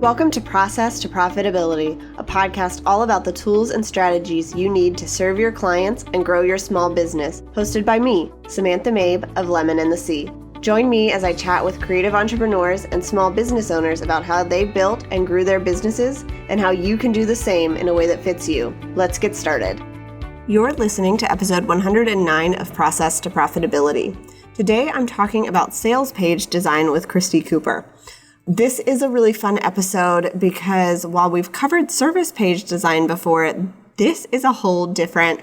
Welcome to Process to Profitability, a podcast all about the tools and strategies you need to serve your clients and grow your small business, hosted by me, Samantha Mabe of Lemon and the Sea. Join me as I chat with creative entrepreneurs and small business owners about how they built and grew their businesses and how you can do the same in a way that fits you. Let's get started. You're listening to episode 109 of Process to Profitability. Today, I'm talking about sales page design with Christi Cooper. This is a really fun episode because while we've covered service page design before, this is a whole different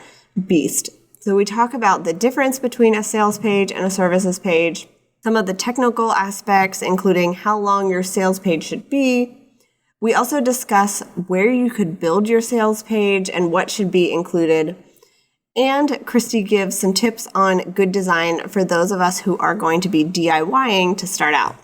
beast. So we talk about the difference between a sales page and a services page, some of the technical aspects, including how long your sales page should be. We also discuss where you could build your sales page and what should be included. And Christi gives some tips on good design for those of us who are going to be DIYing to start out.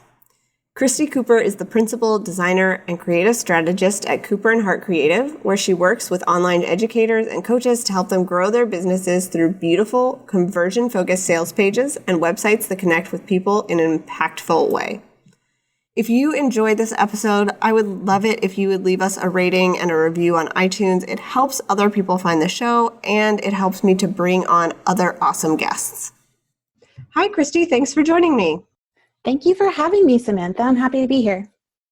Christi Cooper is the principal designer and creative strategist at Cooper & Hart Creative, where she works with online educators and coaches to help them grow their businesses through beautiful, conversion-focused sales pages and websites that connect with people in an impactful way. If you enjoyed this episode, I would love it if you would leave us a rating and a review on iTunes. It helps other people find the show, and it helps me to bring on other awesome guests. Hi, Christi. Thanks for joining me. Thank you for having me, Samantha. I'm happy to be here.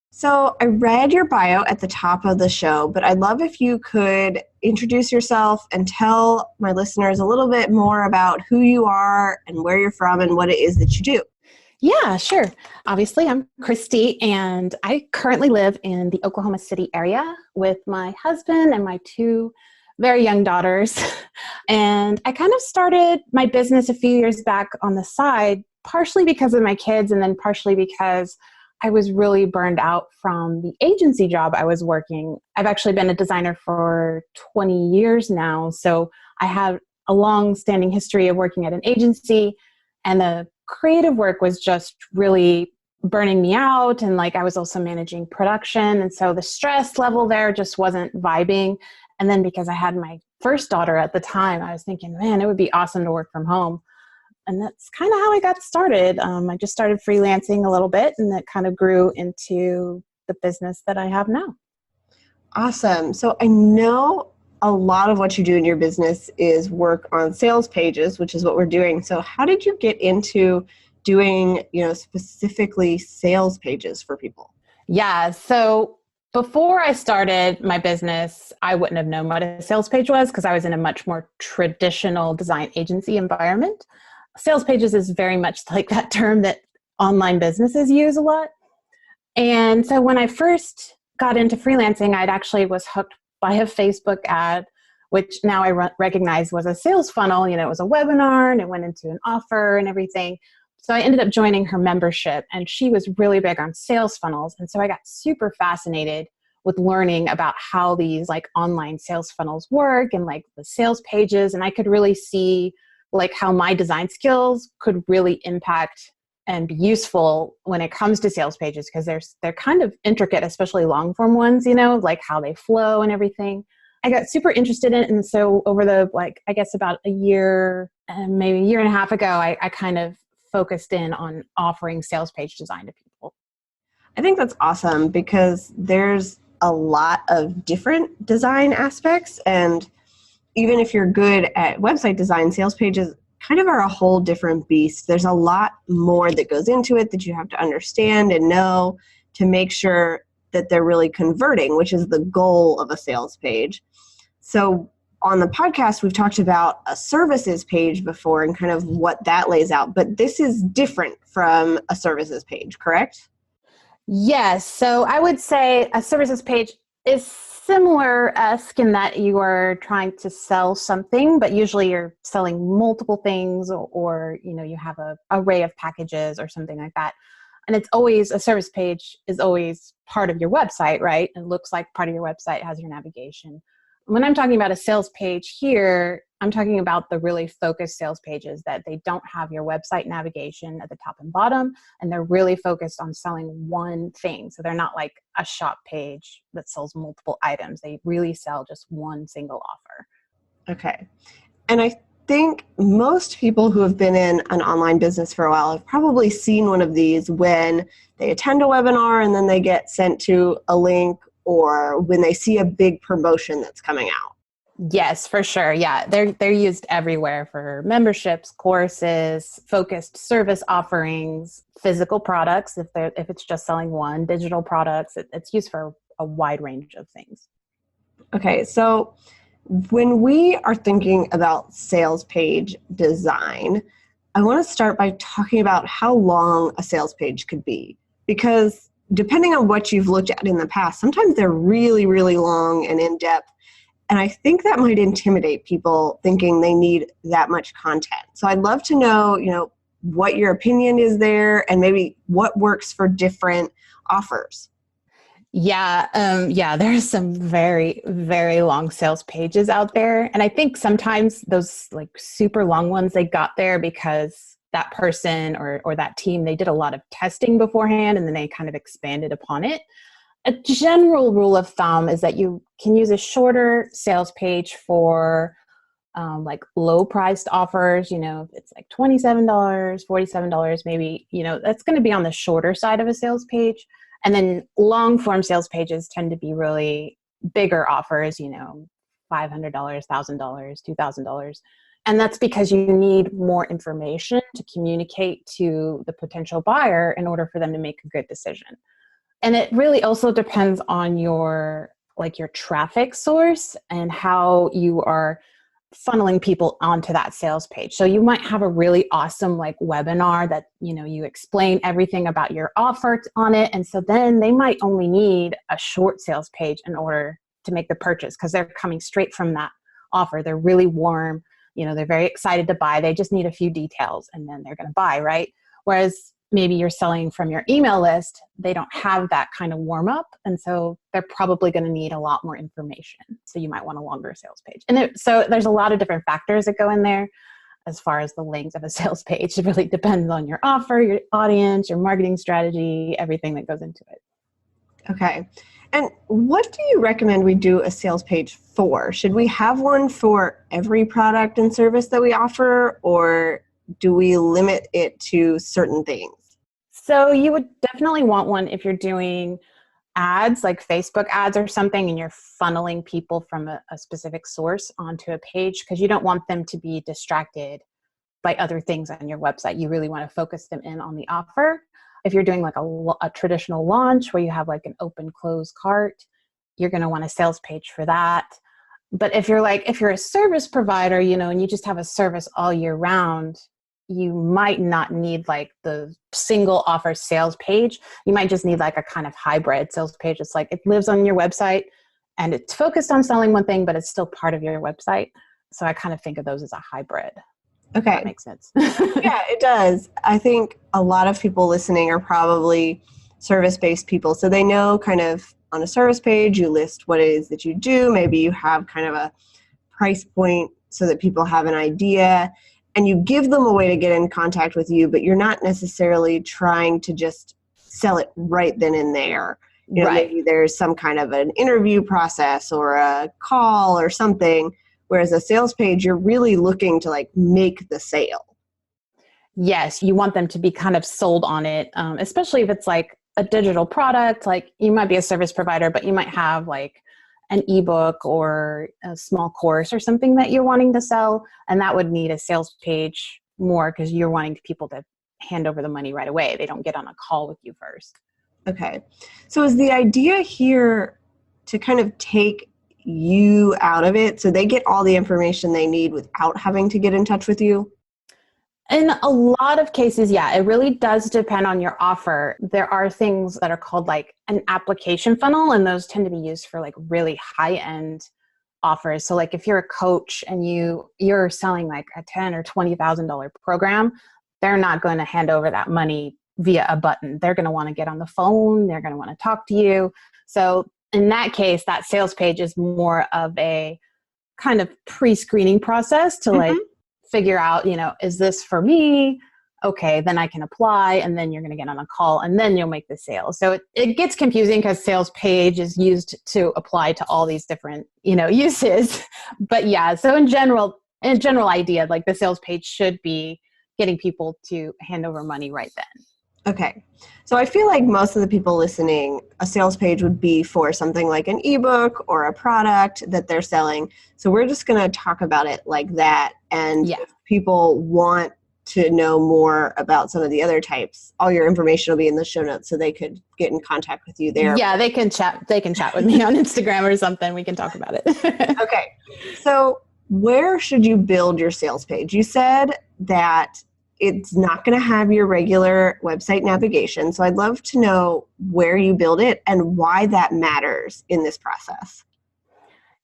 So I read your bio at the top of the show, but I'd love if you could introduce yourself and tell my listeners a little bit more about who you are and where you're from and what it is that you do. Yeah, sure. Obviously, I'm Christi, and I currently live in the Oklahoma City area with my husband and my two very young daughters. And I kind of started my business a few years back on the side, partially because of my kids and then partially because I was really burned out from the agency job I was working. I've actually been a designer for 20 years now, so I have a long-standing history of working at an agency, and the creative work was just really burning me out, and I was also managing production, and so the stress level there just wasn't vibing. And then because I had my first daughter at the time, I was thinking, man, it would be awesome to work from home. And that's kind of how I got started. I just started freelancing a little bit, and that kind of grew into the business that I have now. Awesome. So I know a lot of what you do in your business is work on sales pages, which is what we're doing. So how did you get into doing, specifically sales pages for people? Yeah. So before I started my business, I wouldn't have known what a sales page was because I was in a much more traditional design agency environment. Sales pages is very much like that term that online businesses use a lot. And so when I first got into freelancing, I'd actually was hooked by a Facebook ad, which now I recognize was a sales funnel. It was a webinar and it went into an offer and everything. So I ended up joining her membership, and she was really big on sales funnels. And so I got super fascinated with learning about how these online sales funnels work and the sales pages. And I could really see how my design skills could really impact and be useful when it comes to sales pages, because they're kind of intricate, especially long form ones, how they flow and everything. I got super interested in it. And so over the, I guess about a year, maybe a year and a half ago, I kind of focused in on offering sales page design to people. I think that's awesome because there's a lot of different design aspects, and even if you're good at website design, sales pages kind of are a whole different beast. There's a lot more that goes into it that you have to understand and know to make sure that they're really converting, which is the goal of a sales page. So on the podcast, we've talked about a services page before and kind of what that lays out, but this is different from a services page, correct? Yes. So I would say a services page is similar-esque in that you are trying to sell something, but usually you're selling multiple things or you have an array of packages or something like that. And it's always, a service page is always part of your website, right? It looks like part of your website, has your navigation. When I'm talking about a sales page here, I'm talking about the really focused sales pages that they don't have your website navigation at the top and bottom, and they're really focused on selling one thing. So they're not like a shop page that sells multiple items. They really sell just one single offer. Okay. And I think most people who have been in an online business for a while have probably seen one of these when they attend a webinar and then they get sent to a link, or when they see a big promotion that's coming out. Yes, for sure. Yeah, they're used everywhere for memberships, courses, focused service offerings, physical products if it's just selling one, digital products. It's used for a wide range of things. Okay, so when we are thinking about sales page design, I want to start by talking about how long a sales page could be, because depending on what you've looked at in the past, sometimes they're really, really long and in-depth. And I think that might intimidate people thinking they need that much content. So I'd love to know, what your opinion is there and maybe what works for different offers. Yeah, there's some very, very long sales pages out there. And I think sometimes those like super long ones, they got there because that person or that team, they did a lot of testing beforehand and then they kind of expanded upon it. A general rule of thumb is that you can use a shorter sales page for like low priced offers. If it's like $27, $47, maybe, that's going to be on the shorter side of a sales page. And then long form sales pages tend to be really bigger offers, $500, $1,000, $2,000. And that's because you need more information to communicate to the potential buyer in order for them to make a good decision. And it really also depends on your traffic source and how you are funneling people onto that sales page. So you might have a really awesome webinar that, you explain everything about your offer on it. And so then they might only need a short sales page in order to make the purchase because they're coming straight from that offer. They're really warm, they're very excited to buy. They just need a few details and then they're going to buy, right? Whereas maybe you're selling from your email list, they don't have that kind of warm up. And so they're probably going to need a lot more information. So you might want a longer sales page. And so there's a lot of different factors that go in there as far as the length of a sales page. It really depends on your offer, your audience, your marketing strategy, everything that goes into it. Okay. And what do you recommend we do a sales page for? Should we have one for every product and service that we offer, or do we limit it to certain things? So you would definitely want one if you're doing ads like Facebook ads or something and you're funneling people from a specific source onto a page, because you don't want them to be distracted by other things on your website. You really want to focus them in on the offer. If you're doing a traditional launch where you have an open close cart, you're going to want a sales page for that. But if you're a service provider, and you just have a service all year round, you might not need the single offer sales page. You might just need a kind of hybrid sales page. It's it lives on your website and it's focused on selling one thing, but it's still part of your website. So I kind of think of those as a hybrid. Okay. That makes sense. Yeah, it does. I think a lot of people listening are probably service-based people. So they know kind of on a service page, you list what it is that you do. Maybe you have kind of a price point so that people have an idea. And you give them a way to get in contact with you, but you're not necessarily trying to just sell it right then and there. Right. Maybe there's some kind of an interview process or a call or something, whereas a sales page, you're really looking to make the sale. Yes, you want them to be kind of sold on it, especially if it's a digital product. You might be a service provider, but you might have an ebook or a small course or something that you're wanting to sell. And that would need a sales page more because you're wanting people to hand over the money right away. They don't get on a call with you first. Okay. So is the idea here to kind of take you out of it so they get all the information they need without having to get in touch with you? In a lot of cases, yeah, it really does depend on your offer. There are things that are called an application funnel, and those tend to be used for really high-end offers. So if you're a coach and you're selling a $10,000 or $20,000 program, they're not going to hand over that money via a button. They're going to want to get on the phone. They're going to want to talk to you. So in that case, that sales page is more of a kind of pre-screening process to figure out, is this for me? Okay, then I can apply, and then you're going to get on a call, and then you'll make the sale. So it gets confusing because sales page is used to apply to all these different, uses. But yeah, so in general, a general idea, like the sales page should be getting people to hand over money right then. Okay. So I feel like most of the people listening, a sales page would be for something like an ebook or a product that they're selling. So we're just going to talk about it like that. And Yeah. if people want to know more about some of the other types, all your information will be in the show notes so they could get in contact with you there. Yeah, they can chat with me on Instagram or something. We can talk about it. Okay. So where should you build your sales page? You said that it's not going to have your regular website navigation. So I'd love to know where you build it and why that matters in this process.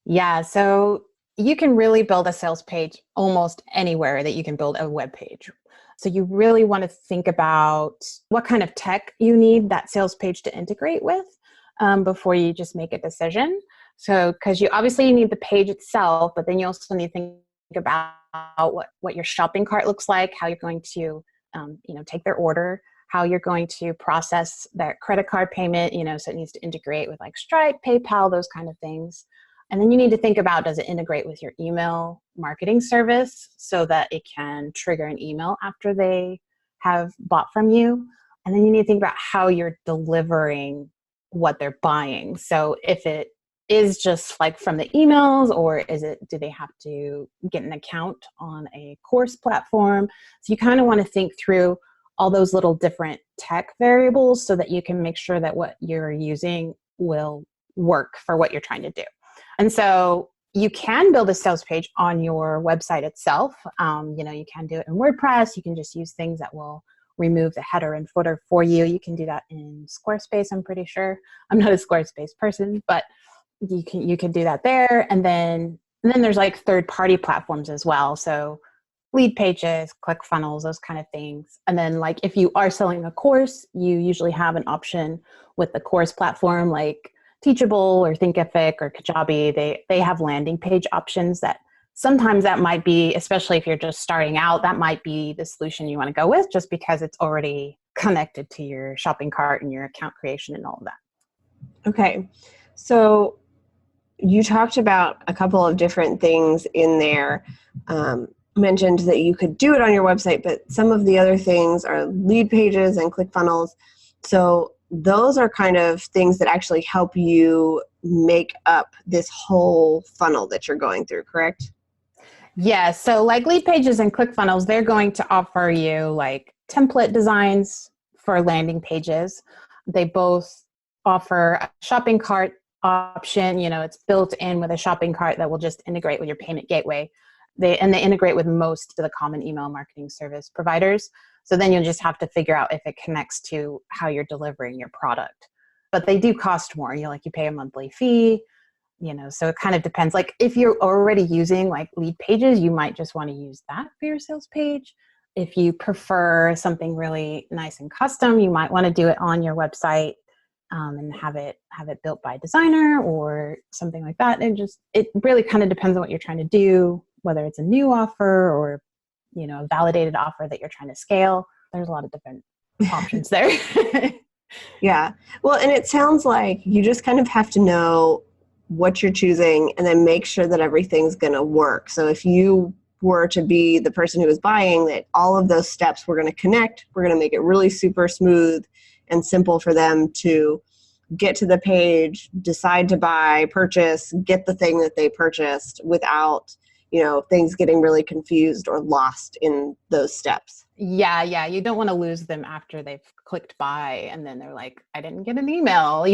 Yeah, so you can really build a sales page almost anywhere that you can build a web page. So you really want to think about what kind of tech you need that sales page to integrate with before you just make a decision. So, because you obviously need the page itself, but then you also need to think about what your shopping cart looks like, how you're going to, take their order, how you're going to process their credit card payment, so it needs to integrate with like Stripe, PayPal, those kind of things. And then you need to think about, does it integrate with your email marketing service so that it can trigger an email after they have bought from you? And then you need to think about how you're delivering what they're buying. So if it is just like from the emails, or do they have to get an account on a course platform? So you kind of want to think through all those little different tech variables so that you can make sure that what you're using will work for what you're trying to do. And so you can build a sales page on your website itself. You can do it in WordPress. You can just use things that will remove the header and footer for you. You can do that in Squarespace, I'm pretty sure. I'm not a Squarespace person, but you can do that there. And then there's like third-party platforms as well. So lead pages, ClickFunnels, those kind of things. And then like if you are selling a course, you usually have an option with the course platform like Teachable or Thinkific or Kajabi. They have landing page options that sometimes that might be, especially if you're just starting out, that might be the solution you want to go with just because it's already connected to your shopping cart and your account creation and all of that. Okay. So you talked about a couple of different things in there. Mentioned that you could do it on your website, but some of the other things are lead pages and ClickFunnels. So those are kind of things that actually help you make up this whole funnel that you're going through, correct? Yeah, so like lead pages and ClickFunnels, they're going to offer you like template designs for landing pages. They both offer a shopping cart option. It's built in with a shopping cart that will just integrate with your payment gateway. They integrate with most of the common email marketing service providers. So then you'll just have to figure out if it connects to how you're delivering your product. But they do cost more. You pay a monthly fee. So it kind of depends. Like if you're already using like lead pages, you might just want to use that for your sales page. If you prefer something really nice and custom, you might want to do it on your website and have it built by a designer or something like that. It really kind of depends on what you're trying to do, whether it's a new offer or a validated offer that you're trying to scale. There's a lot of different options there. Yeah. Well, and it sounds like you just kind of have to know what you're choosing and then make sure that everything's going to work. So if you were to be the person who is buying, that all of those steps we're going to connect, we're going to make it really super smooth and simple for them to get to the page, decide to buy, purchase, get the thing that they purchased without, things getting really confused or lost in those steps. Yeah. You don't want to lose them after they've clicked buy and then they're like, I didn't get an email,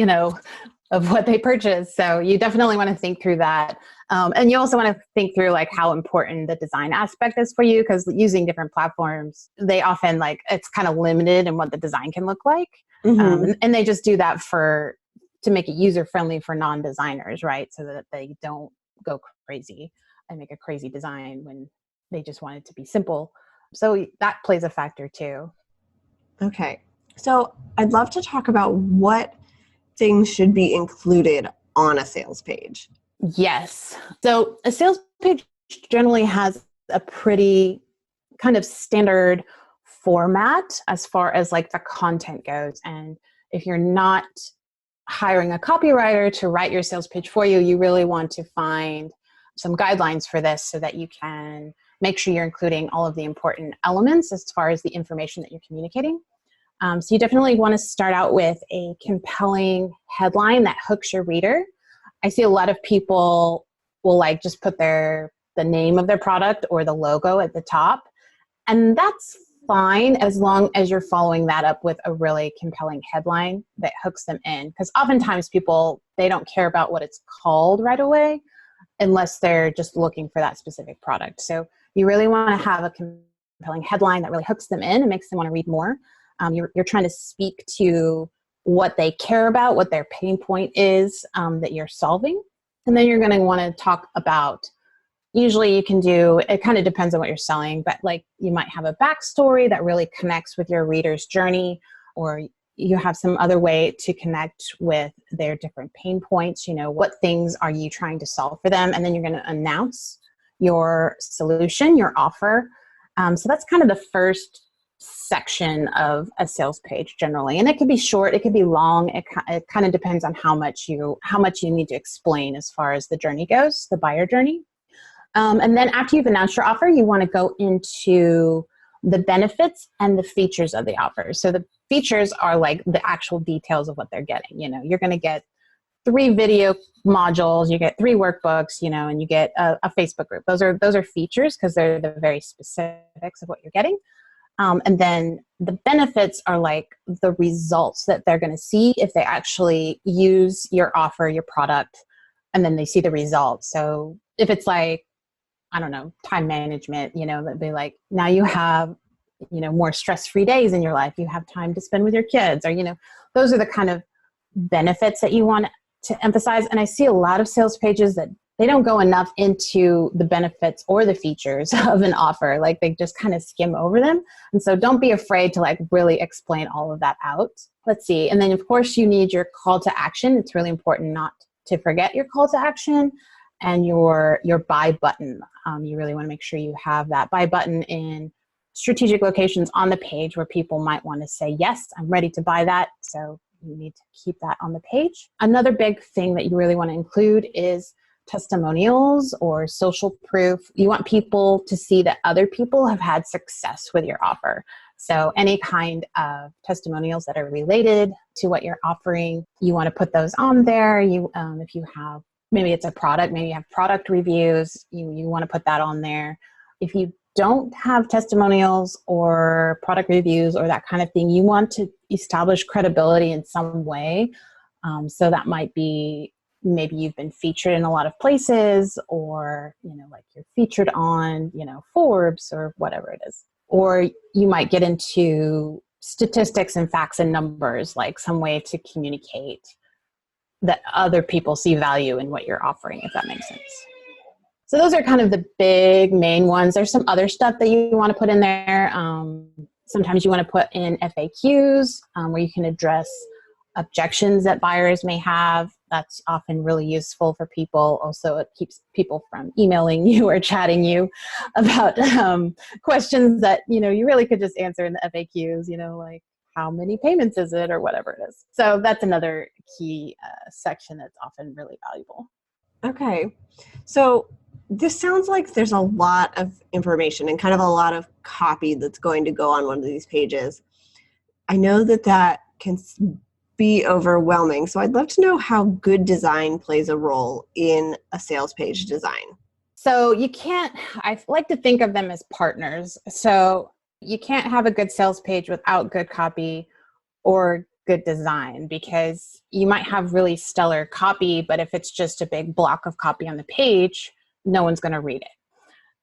of what they purchased. So you definitely want to think through that. And you also want to think through like how important the design aspect is for you, because using different platforms, they often it's kind of limited in what the design can look like. Mm-hmm. And they just do that to make it user-friendly for non-designers, right? So that they don't go crazy and make a crazy design when they just want it to be simple. So that plays a factor too. Okay. So I'd love to talk about what things should be included on a sales page. Yes. So a sales page generally has a pretty kind of standard format as far as like the content goes. And if you're not hiring a copywriter to write your sales page for you, you really want to find some guidelines for this so that you can make sure you're including all of the important elements as far as the information that you're communicating. So you definitely want to start out with a compelling headline that hooks your reader. I see a lot of people will like just put the name of their product or the logo at the top. And that's fine as long as you're following that up with a really compelling headline that hooks them in. Because oftentimes people, they don't care about what it's called right away unless they're just looking for that specific product. So you really want to have a compelling headline that really hooks them in and makes them want to read more. You're trying to speak to what they care about, what their pain point is that you're solving. And then you're going to want to talk about, usually you can do, it kind of depends on what you're selling, but like you might have a backstory that really connects with your reader's journey, or you have some other way to connect with their different pain points. You know, what things are you trying to solve for them? And then you're going to announce your solution, your offer. So that's kind of the first section of a sales page generally. And it could be short, it could be long. It kind of depends on how much you need to explain as far as the journey goes, the buyer journey. And then after you've announced your offer, you want to go into the benefits and the features of the offer. So the features are like the actual details of what they're getting. You know, you're going to get 3 video modules, you get 3 workbooks, you know, and you get a Facebook group. Those are features because they're the very specifics of what you're getting. And then the benefits are like the results that they're going to see if they actually use your offer, your product, and then they see the results. So if it's like, I don't know, time management, you know, that'd be like, now you have, you know, more stress-free days in your life. You have time to spend with your kids, or, you know, those are the kind of benefits that you want to emphasize. And I see a lot of sales pages that they don't go enough into the benefits or the features of an offer. Like they just kind of skim over them. And so don't be afraid to like really explain all of that out. Let's see. And then of course you need your call to action. It's really important not to forget your call to action and your buy button. You really want to make sure you have that buy button in strategic locations on the page where people might want to say, yes, I'm ready to buy that. So you need to keep that on the page. Another big thing that you really want to include is testimonials or social proof. You want people to see that other people have had success with your offer. So any kind of testimonials that are related to what you're offering, you want to put those on there. If you have, maybe it's a product, maybe you have product reviews, you want to put that on there. If you don't have testimonials or product reviews or that kind of thing, you want to establish credibility in some way. So that might be, maybe you've been featured in a lot of places, or, you know, like you're featured on, you know, Forbes or whatever it is. Or you might get into statistics and facts and numbers, like some way to communicate that other people see value in what you're offering, if that makes sense. So those are kind of the big main ones. There's some other stuff that you want to put in there. Sometimes you want to put in FAQs where you can address objections that buyers may have. That's often really useful for people. Also, it keeps people from emailing you or chatting you about questions that, you know, you really could just answer in the FAQs, you know, like how many payments is it or whatever it is. So that's another key section that's often really valuable. Okay. So this sounds like there's a lot of information and kind of a lot of copy that's going to go on one of these pages. I know that can be overwhelming. So I'd love to know how good design plays a role in a sales page design. So I like to think of them as partners. So you can't have a good sales page without good copy or good design, because you might have really stellar copy, but if it's just a big block of copy on the page, no one's going to read it.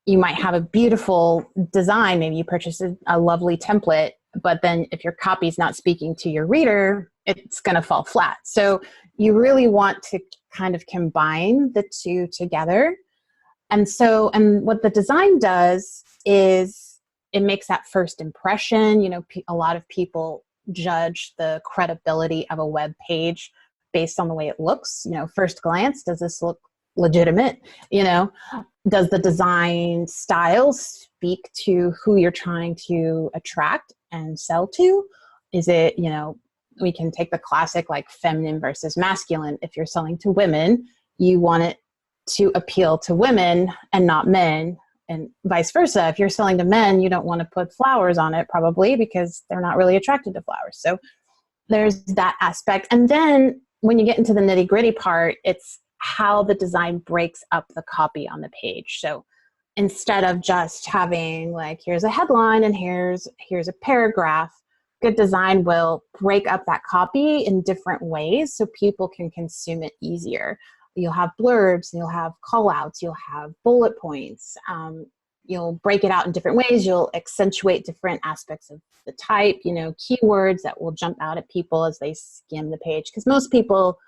You might have a beautiful design. Maybe you purchased a lovely template, but then if your copy is not speaking to your reader, it's going to fall flat. So you really want to kind of combine the two together. And what the design does is it makes that first impression. You know, a lot of people judge the credibility of a web page based on the way it looks. You know, first glance, does this look legitimate? You know, does the design style speak to who you're trying to attract and sell to? Is it, you know, we can take the classic like feminine versus masculine. If you're selling to women, you want it to appeal to women and not men, and vice versa. If you're selling to men, you don't want to put flowers on it probably because they're not really attracted to flowers. So there's that aspect. And then when you get into the nitty gritty part, it's how the design breaks up the copy on the page. So instead of just having like, here's a headline and here's a paragraph, good design will break up that copy in different ways so people can consume it easier. You'll have blurbs, you'll have call outs, you'll have bullet points. You'll break it out in different ways. You'll accentuate different aspects of the type, keywords that will jump out at people as they skim the page. Because most people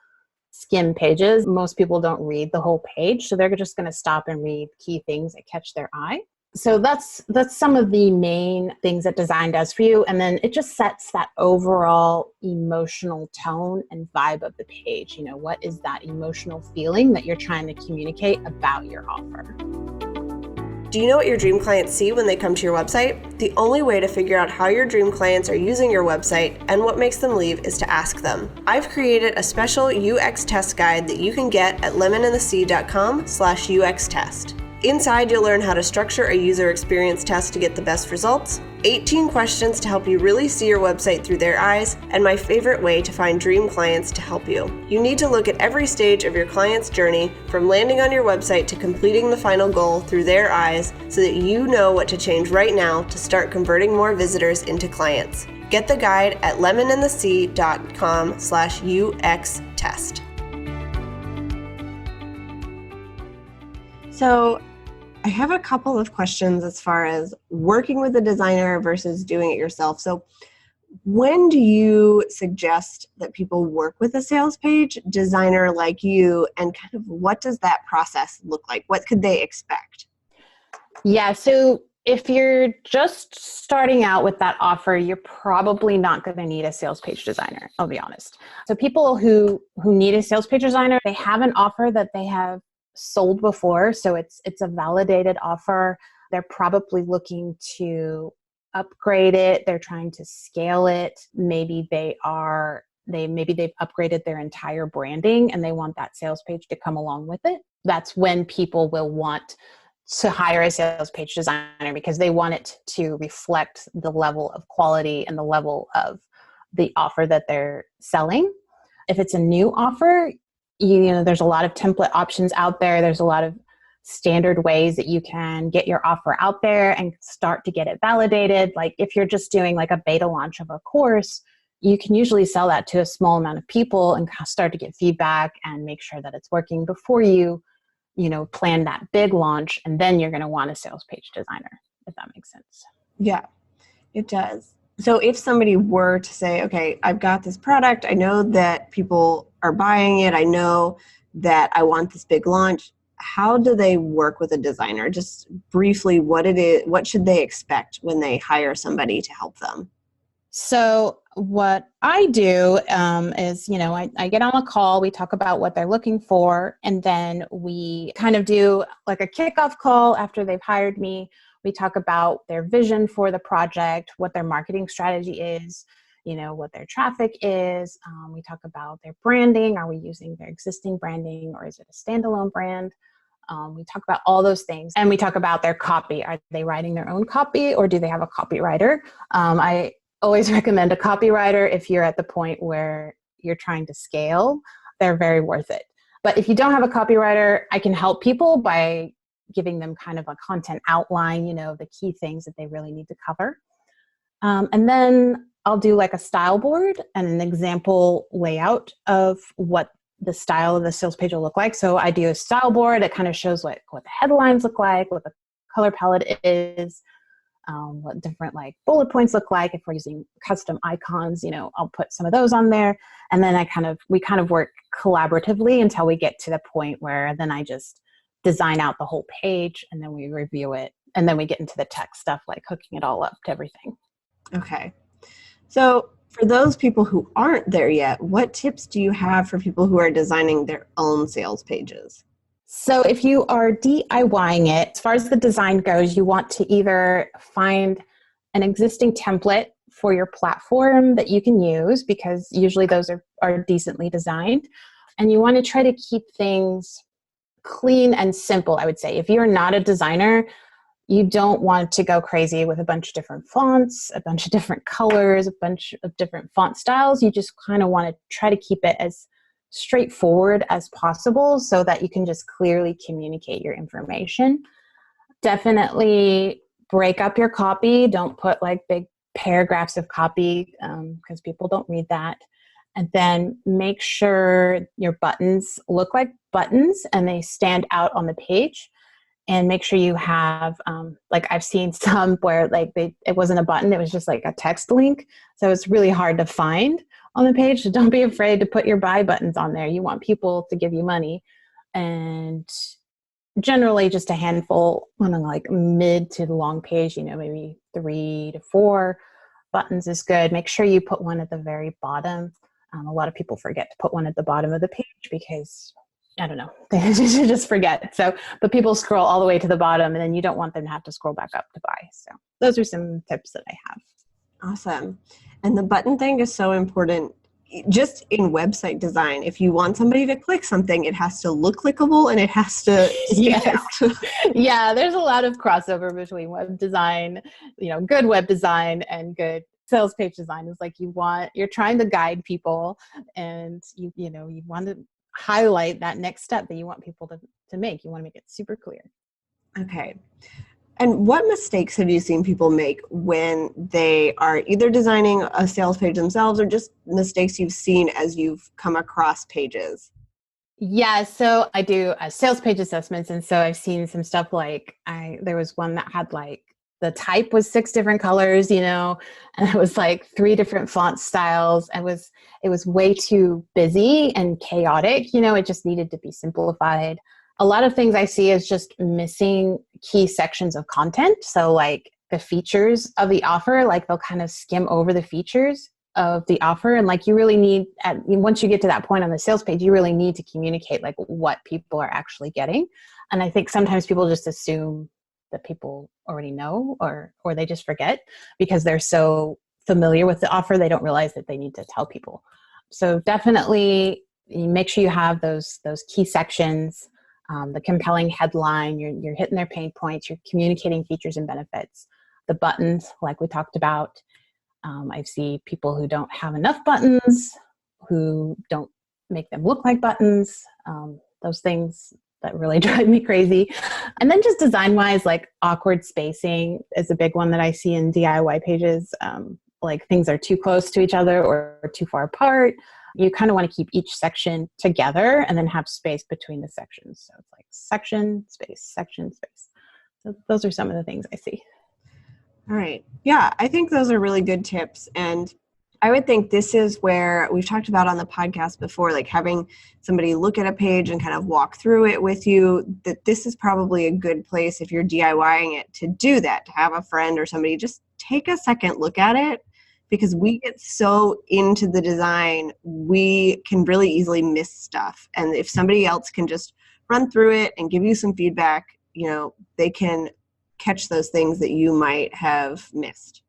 skim pages. Most people don't read the whole page. So they're just going to stop and read key things that catch their eye. So that's some of the main things that design does for you. And then it just sets that overall emotional tone and vibe of the page. What is that emotional feeling that you're trying to communicate about your offer? Do you know what your dream clients see when they come to your website? The only way to figure out how your dream clients are using your website and what makes them leave is to ask them. I've created a special UX test guide that you can get at lemonandthesea.com/UX test. Inside, you'll learn how to structure a user experience test to get the best results, 18 questions to help you really see your website through their eyes, and my favorite way to find dream clients to help you. You need to look at every stage of your client's journey, from landing on your website to completing the final goal through their eyes, so that you know what to change right now to start converting more visitors into clients. Get the guide at lemonandthesea.com/UX test. So I have a couple of questions as far as working with a designer versus doing it yourself. So when do you suggest that people work with a sales page designer like you, and kind of what does that process look like? What could they expect? Yeah, so if you're just starting out with that offer, you're probably not going to need a sales page designer, I'll be honest. So people who need a sales page designer, they have an offer that they have sold before, so it's a validated offer. They're probably looking to upgrade it. They're trying to scale it. Maybe they've upgraded their entire branding and they want that sales page to come along with it. That's when people will want to hire a sales page designer, because they want it to reflect the level of quality and the level of the offer that they're selling. If it's a new offer, there's a lot of template options out there. There's a lot of standard ways that you can get your offer out there and start to get it validated. Like if you're just doing like a beta launch of a course, you can usually sell that to a small amount of people and start to get feedback and make sure that it's working before you plan that big launch. And then you're going to want a sales page designer, if that makes sense. Yeah, it does. So if somebody were to say, okay, I've got this product, I know that people are buying it, I know that I want this big launch, how do they work with a designer? Just briefly, what should they expect when they hire somebody to help them? So what I do is, I get on a call, we talk about what they're looking for, and then we kind of do like a kickoff call after they've hired me. We talk about their vision for the project, what their marketing strategy is, what their traffic is. We talk about their branding. Are we using their existing branding or is it a standalone brand? We talk about all those things, and we talk about their copy. Are they writing their own copy or do they have a copywriter? I always recommend a copywriter if you're at the point where you're trying to scale. They're very worth it. But if you don't have a copywriter, I can help people by giving them kind of a content outline, the key things that they really need to cover. And then I'll do like a style board and an example layout of what the style of the sales page will look like. So I do a style board that kind of shows what the headlines look like, what the color palette is, what different like bullet points look like. If we're using custom icons, I'll put some of those on there. And then we kind of work collaboratively until we get to the point where then I just design out the whole page and then we review it. And then we get into the tech stuff, like hooking it all up to everything. Okay. So for those people who aren't there yet, what tips do you have for people who are designing their own sales pages? So if you are DIYing it, as far as the design goes, you want to either find an existing template for your platform that you can use, because usually those are decently designed. And you want to try to keep things clean and simple, I would say. If you're not a designer, you don't want to go crazy with a bunch of different fonts, a bunch of different colors, a bunch of different font styles. You just kind of want to try to keep it as straightforward as possible so that you can just clearly communicate your information. Definitely break up your copy. Don't put like big paragraphs of copy because people don't read that. And then make sure your buttons look like buttons and they stand out on the page. And make sure you have, like I've seen some where like it wasn't a button, it was just like a text link. So it's really hard to find on the page. So don't be afraid to put your buy buttons on there. You want people to give you money. And generally just a handful on a like mid to long page, maybe 3 to 4 buttons is good. Make sure you put one at the very bottom. A lot of people forget to put one at the bottom of the page because I don't know, they just forget. So, but people scroll all the way to the bottom and then you don't want them to have to scroll back up to buy. So those are some tips that I have. Awesome. And the button thing is so important just in website design. If you want somebody to click something, it has to look clickable and it has to stand out. Yeah, there's a lot of crossover between web design, good web design and good sales page design. Is like you're trying to guide people and you want to highlight that next step that you want people to make. You want to make it super clear. Okay. And what mistakes have you seen people make when they are either designing a sales page themselves or just mistakes you've seen as you've come across pages? Yeah, so I do sales page assessments. And so I've seen some stuff like there was one that had like the type was 6 different colors, and it was like 3 different font styles. It was way too busy and chaotic. It just needed to be simplified. A lot of things I see is just missing key sections of content. So like the features of the offer, like they'll kind of skim over the features of the offer. And like you really need, once you get to that point on the sales page, you really need to communicate like what people are actually getting. And I think sometimes people just assume that people already know or they just forget because they're so familiar with the offer, they don't realize that they need to tell people. So definitely make sure you have those key sections, the compelling headline, you're hitting their pain points, you're communicating features and benefits. The buttons, like we talked about, I see people who don't have enough buttons, who don't make them look like buttons, those things that really drive me crazy. And then just design-wise, like awkward spacing is a big one that I see in DIY pages. Like things are too close to each other or too far apart. You kind of want to keep each section together and then have space between the sections. So it's like section, space, section, space. So those are some of the things I see. All right. Yeah, I think those are really good tips. And I would think this is where we've talked about on the podcast before, like having somebody look at a page and kind of walk through it with you, that this is probably a good place if you're DIYing it to do that, to have a friend or somebody just take a second look at it, because we get so into the design, we can really easily miss stuff. And if somebody else can just run through it and give you some feedback, they can catch those things that you might have missed.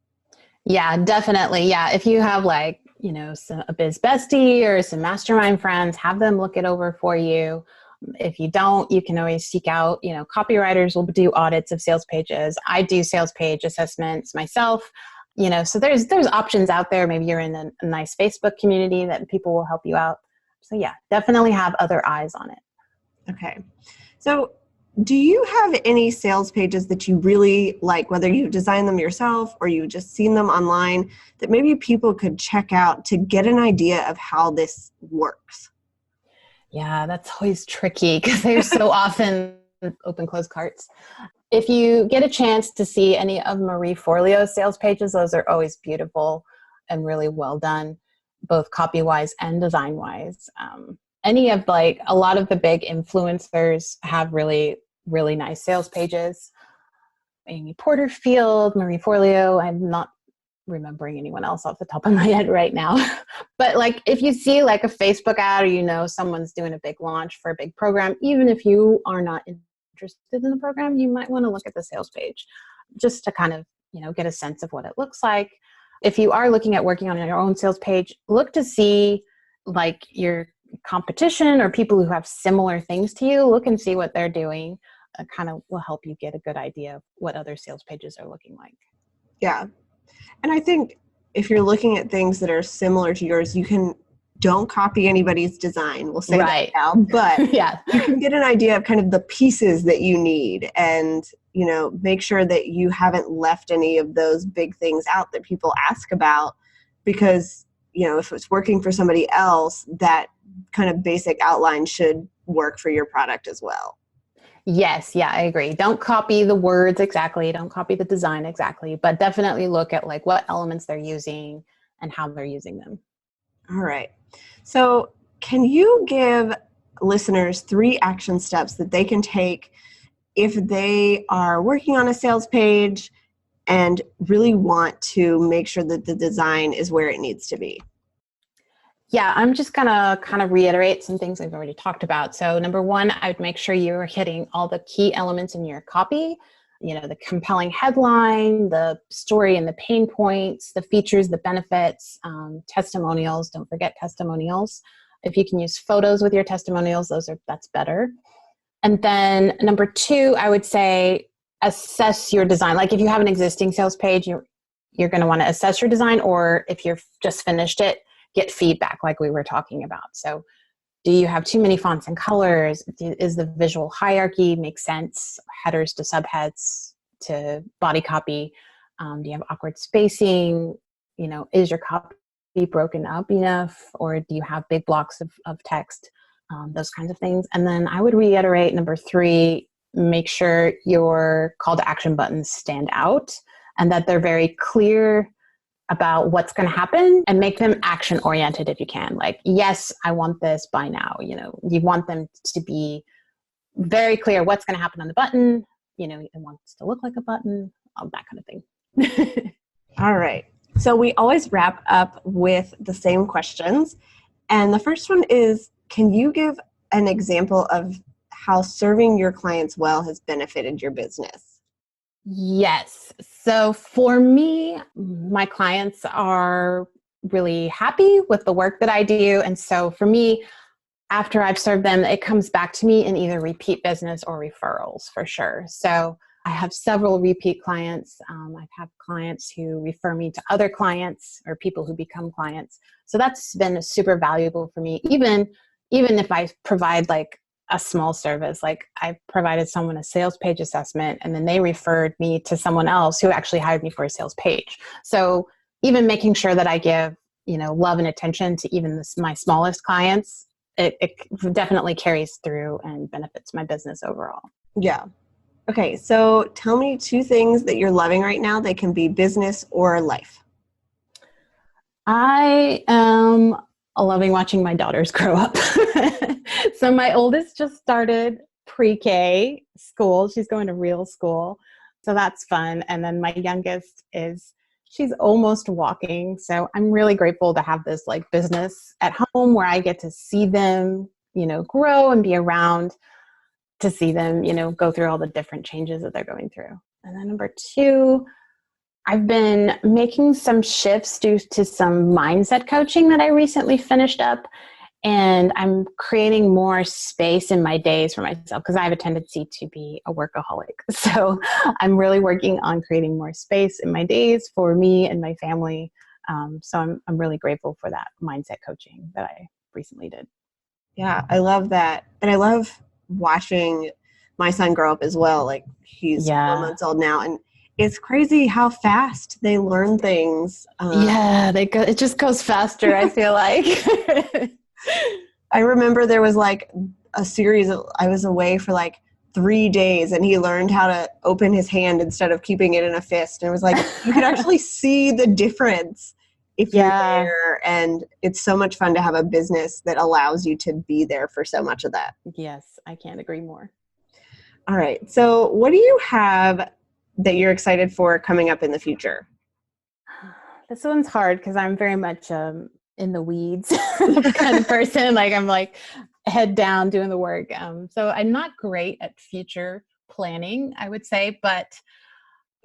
Yeah, definitely. Yeah. If you have like, a biz bestie or some mastermind friends, have them look it over for you. If you don't, you can always seek out, copywriters will do audits of sales pages. I do sales page assessments myself, so there's options out there. Maybe you're in a nice Facebook community that people will help you out. So yeah, definitely have other eyes on it. Okay. So do you have any sales pages that you really like, whether you design them yourself or you've just seen them online, that maybe people could check out to get an idea of how this works? Yeah, that's always tricky because they're so often open close carts. If you get a chance to see any of Marie Forleo's sales pages, those are always beautiful and really well done, both copy-wise and design-wise. Any of a lot of the big influencers have really, really nice sales pages. Amy Porterfield, Marie Forleo, I'm not remembering anyone else off the top of my head right now. But if you see a Facebook ad or someone's doing a big launch for a big program, even if you are not interested in the program, you might want to look at the sales page just to kind of get a sense of what it looks like. If you are looking at working on your own sales page, look to see your competition or people who have similar things to you, look and see what they're doing. Kind of will help you get a good idea of what other sales pages are looking like. Yeah. And I think if you're looking at things that are similar to yours, don't copy anybody's design. We'll say that now, but yeah, you can get an idea of kind of the pieces that you need and, make sure that you haven't left any of those big things out that people ask about because, if it's working for somebody else, that kind of basic outline should work for your product as well. Yes. Yeah, I agree. Don't copy the words exactly. Don't copy the design exactly, but definitely look at like what elements they're using and how they're using them. All right. So can you give listeners 3 action steps that they can take if they are working on a sales page and really want to make sure that the design is where it needs to be? Yeah, I'm just going to kind of reiterate some things I've already talked about. So number 1, I would make sure you're hitting all the key elements in your copy, the compelling headline, the story and the pain points, the features, the benefits, testimonials. Don't forget testimonials. If you can use photos with your testimonials, that's better. And then number 2, I would say assess your design. Like if you have an existing sales page, you're going to want to assess your design, or if you've just finished it, get feedback like we were talking about. So do you have too many fonts and colors? Is the visual hierarchy make sense? Headers to subheads to body copy? Do you have awkward spacing? Is your copy broken up enough? Or do you have big blocks of text? Those kinds of things. And then I would reiterate number 3, make sure your call to action buttons stand out and that they're very clear about what's going to happen, and make them action oriented if you can. Like, yes, I want this by now. You want them to be very clear what's going to happen on the button. It wants to look like a button, all that kind of thing. All right. So we always wrap up with the same questions. And the first one is, can you give an example of how serving your clients well has benefited your business? Yes. So for me, my clients are really happy with the work that I do. And so for me, after I've served them, it comes back to me in either repeat business or referrals for sure. So I have several repeat clients. I have clients who refer me to other clients or people who become clients. So that's been super valuable for me. Even if I provide like a small service, like I provided someone a sales page assessment and then they referred me to someone else who actually hired me for a sales page. So even making sure that I give, love and attention to even my smallest clients, it definitely carries through and benefits my business overall. Yeah. Okay. So tell me 2 things that you're loving right now. They can be business or life. I am loving watching my daughters grow up. So my oldest just started pre-K school. She's going to real school. So that's fun. And then my youngest she's almost walking. So I'm really grateful to have this like business at home where I get to see them, grow and be around to see them, go through all the different changes that they're going through. And then number 2, I've been making some shifts due to some mindset coaching that I recently finished up. And I'm creating more space in my days for myself because I have a tendency to be a workaholic. So I'm really working on creating more space in my days for me and my family. So I'm really grateful for that mindset coaching that I recently did. Yeah, I love that. And I love watching my son grow up as well. Like he's 4 months old now, and it's crazy how fast they learn things. It just goes faster, I feel like. I remember there was like a series I was away for like 3 days and he learned how to open his hand instead of keeping it in a fist. And it was like, you could actually see the difference if you're there. And it's so much fun to have a business that allows you to be there for so much of that. Yes, I can't agree more. All right. So what do you have that you're excited for coming up in the future? This one's hard because I'm very much in the weeds kind of person. Like I'm like head down doing the work. So I'm not great at future planning, I would say, but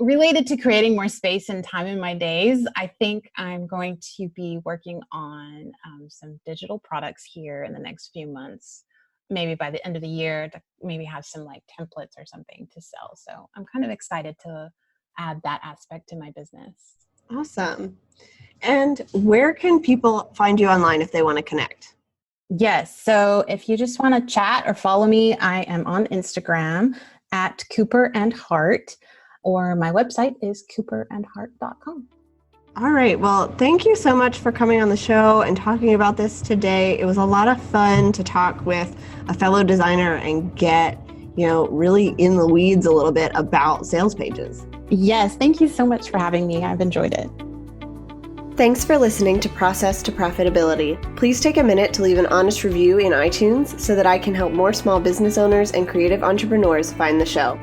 Related to creating more space and time in my days, I think I'm going to be working on some digital products here in the next few months, maybe by the end of the year, to maybe have some like templates or something to sell. So I'm kind of excited to add that aspect to my business. Awesome. And where can people find you online if they want to connect? Yes. So if you just want to chat or follow me, I am on Instagram at Cooper and Hart, or my website is cooperandhart.com. All right. Well, thank you so much for coming on the show and talking about this today. It was a lot of fun to talk with a fellow designer and get, really in the weeds a little bit about sales pages. Yes. Thank you so much for having me. I've enjoyed it. Thanks for listening to Process to Profitability. Please take a minute to leave an honest review in iTunes so that I can help more small business owners and creative entrepreneurs find the show.